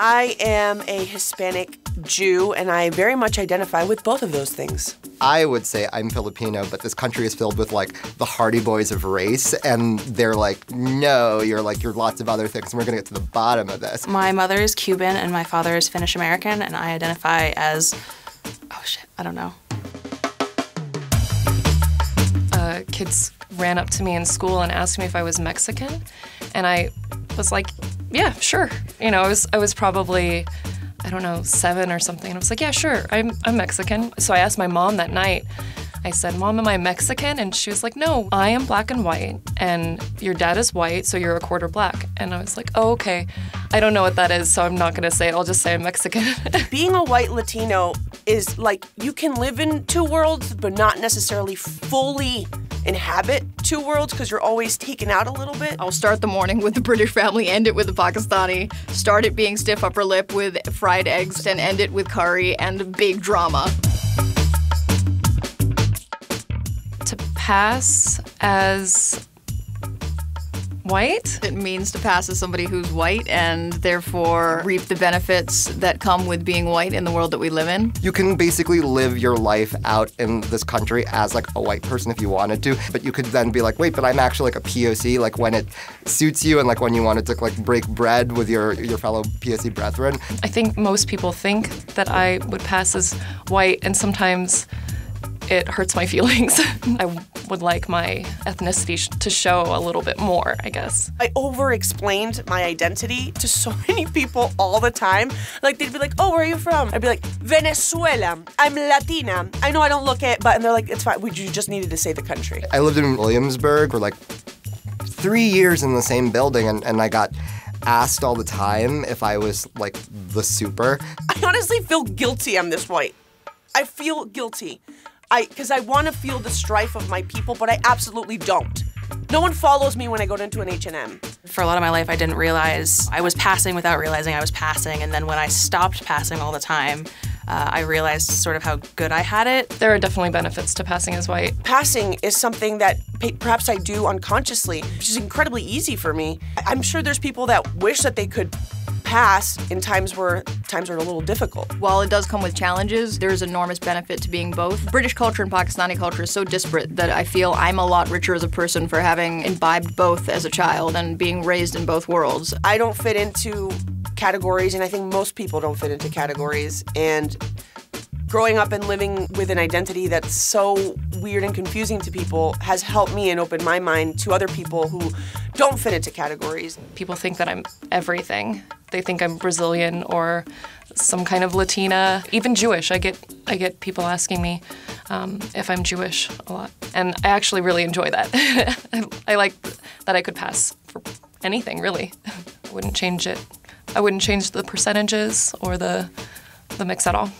I am a Hispanic Jew, and I very much identify with both of those things. I would say I'm Filipino, but this country is filled with like the Hardy Boys of race, and they're like, no, you're lots of other things, and we're gonna get to the bottom of this. My mother is Cuban, and my father is Finnish American, and I identify as, oh shit, I don't know. Kids ran up to me in school and asked me if I was Mexican, and I was like, yeah, sure. You know, I was probably, I don't know, 7 or something, and I was like, yeah, sure, I'm Mexican. So I asked my mom that night, I said, Mom, am I Mexican? And she was like, no, I am black and white, and your dad is white, so you're a quarter black. And I was like, oh, okay. I don't know what that is, so I'm not gonna say it. I'll just say I'm Mexican. Being a white Latino is like, you can live in two worlds, but not necessarily fully inhabit two worlds, because you're always taken out a little bit. I'll start the morning with the British family, end it with the Pakistani, start it being stiff upper lip with fried eggs, and end it with curry and big drama. To pass as white? It means to pass as somebody who's white and therefore reap the benefits that come with being white in the world that we live in. You can basically live your life out in this country as like a white person if you wanted to, but you could then be like, wait, but I'm actually like a POC, like when it suits you and like when you wanted to like break bread with your fellow POC brethren. I think most people think that I would pass as white, and sometimes it hurts my feelings. I would like my ethnicity to show a little bit more, I guess. I over-explained my identity to so many people all the time. Like, they'd be like, oh, where are you from? I'd be like, Venezuela. I'm Latina. I know I don't look it, but, and they're like, it's fine. You just needed to say the country. I lived in Williamsburg for like 3 years in the same building, and I got asked all the time if I was like the super. I honestly feel guilty I'm this white. I feel guilty. Because I want to feel the strife of my people, but I absolutely don't. No one follows me when I go into an H&M. For a lot of my life, I didn't realize I was passing without realizing I was passing, and then when I stopped passing all the time, I realized sort of how good I had it. There are definitely benefits to passing as white. Passing is something that perhaps I do unconsciously, which is incredibly easy for me. I'm sure there's people that wish that they could pass in times are a little difficult. While it does come with challenges, there's enormous benefit to being both. British culture and Pakistani culture is so disparate that I feel I'm a lot richer as a person for having imbibed both as a child and being raised in both worlds. I don't fit into categories, and I think most people don't fit into categories. And growing up and living with an identity that's so weird and confusing to people has helped me and opened my mind to other people who don't fit into categories. People think that I'm everything. They think I'm Brazilian or some kind of Latina, even Jewish. I get people asking me if I'm Jewish a lot, and I actually really enjoy that. I like that I could pass for anything, really. I wouldn't change it. I wouldn't change the percentages or the mix at all.